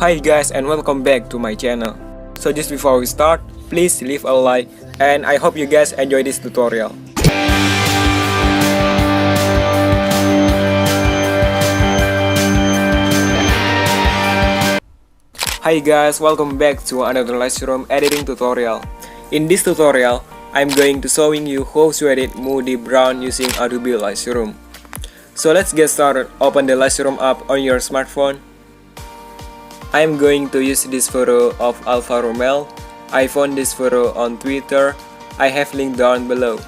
Hi guys and welcome back to my channel. So just before we start, please leave a like and I hope you guys enjoy this tutorial. Hi guys, welcome back to another Lightroom editing tutorial. In this tutorial, I'm going to showing you how to edit Moody brown using Adobe Lightroom. So let's get started. Open the Lightroom app on your smartphone. I'm going to use this photo of Alfa Romeo. I found this photo on Twitter. I have link down below.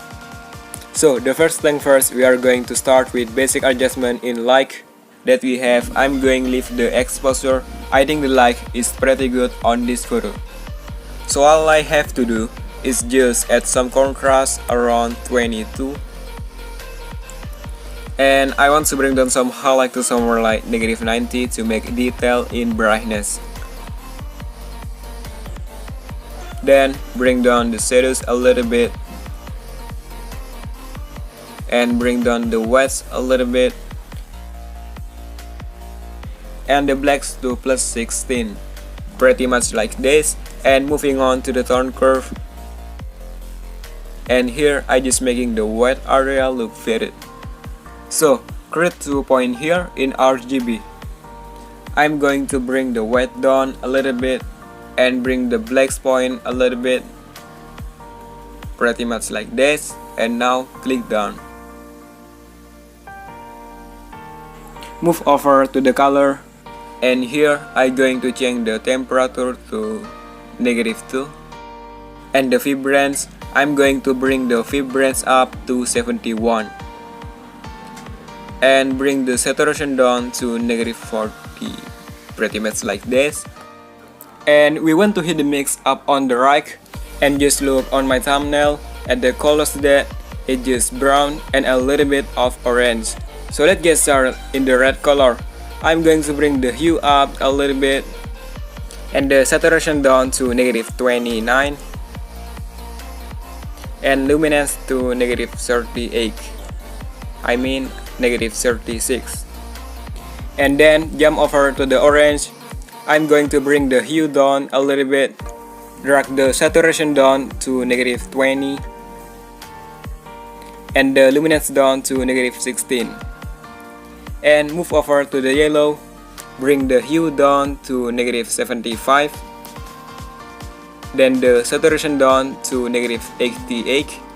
So the first thing first, we are going to start with basic adjustment in light that we have. I'm going to leave the exposure. I think the light is pretty good on this photo. So all I have to do is just add some contrast around 22. And I want to bring down some highlight to somewhere like -90 to make detail in brightness. Then bring down the shadows a little bit. And bring down the whites a little bit. And the blacks to +16. Pretty much like this. And moving on to the tone curve. And here I just making the white area look faded. So create 2 point here in RGB. I'm going to bring the white down a little bit and bring the blacks point a little bit. Pretty much like this. And now click down. Move over to the color. And here I'm going to change the temperature to -2. And the vibrance, I'm going to bring the vibrance up to 71. And bring the saturation down to -40. Pretty much like this. And we want to hit the mix up on the right. And just look on my thumbnail at the colors that it just brown and a little bit of orange. So let's get started in the red color. I'm going to bring the hue up a little bit and the saturation down to -29 and luminance to -38. I mean -36. And then jump over to the orange. I'm going to bring the hue down a little bit, drag the saturation down to -20 and the luminance down to -16. And move over to the yellow, bring the hue down to -75, then the saturation down to -88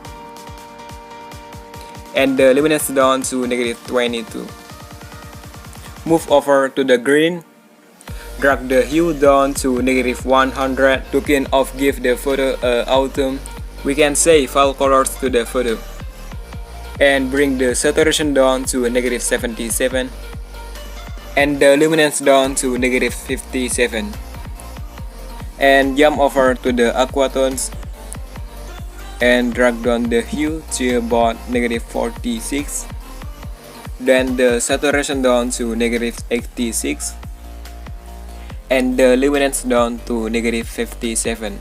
and the luminance down to -22. Move over to the green, drag the hue down to -100 to kind of give the photo autumn, we can say fall colors to the photo. And bring the saturation down to -77 and the luminance down to -57. And jump over to the aqua tones and drag down the hue to about -46. Then the saturation down to -86 and the luminance down to -57.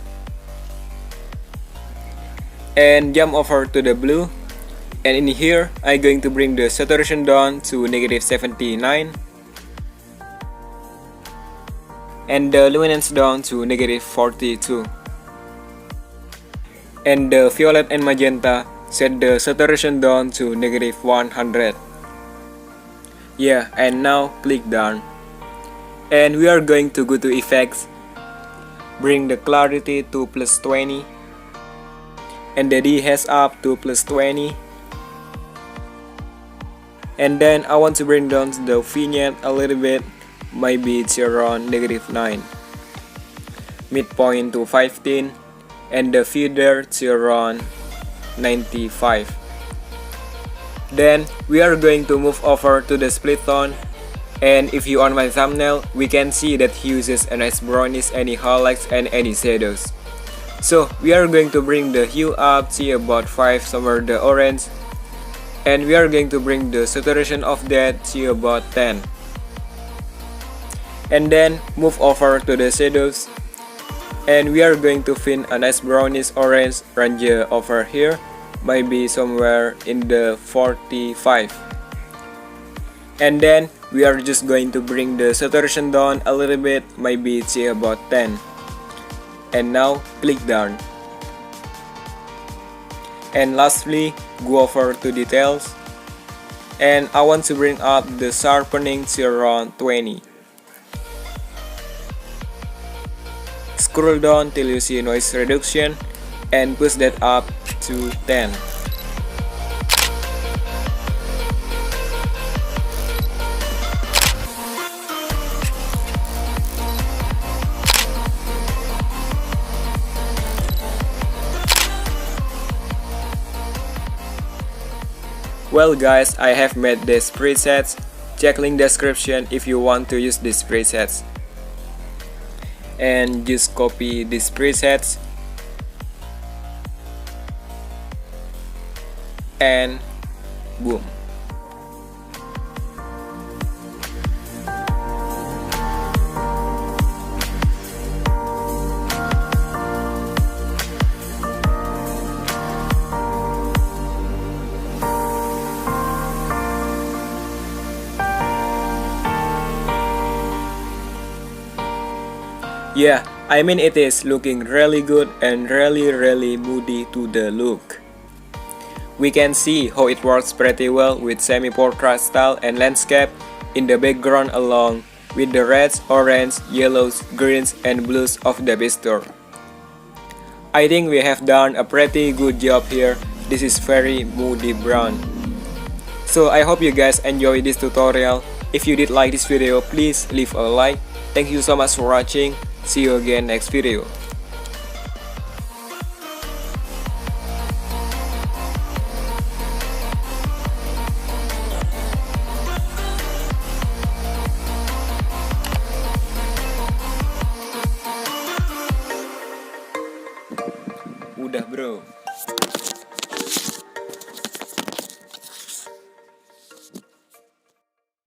And jump over to the blue. And in here, I'm going to bring the saturation down to -79 and the luminance down to -42. And the violet and magenta, set the saturation down to -100. Yeah, and now click done. And we are going to go to effects, bring the clarity to +20 and the dehash up to +20. And then I want to bring down the vignette a little bit, maybe it's around -9. Midpoint to 15 and the feather to around 95. Then we are going to move over to the split tone. And if you on my thumbnail, we can see that he uses a nice brownish, any highlights and any shadows. So we are going to bring the hue up to about 5, somewhere the orange. And we are going to bring the saturation of that to about 10. And then move over to the shadows. And we are going to find a nice brownish orange range over here. Maybe somewhere in the 45. And then we are just going to bring the saturation down a little bit, maybe say about 10. And now click done. And lastly, go over to details, and I want to bring up the sharpening to around 20. Scroll down till you see noise reduction and push that up to 10. Well guys, I have made these presets. Check link description if you want to use these presets. And just copy these presets and boom. Yeah, I mean it is looking really good and really moody to the look. We can see how it works pretty well with semi-portrait style and landscape in the background along with the reds, orange, yellows, greens and blues of the picture. I think we have done a pretty good job here. This is very moody brown. So I hope you guys enjoyed this tutorial. If you did like this video, please leave a like. Thank you so much for watching. See you again next video. Udah bro.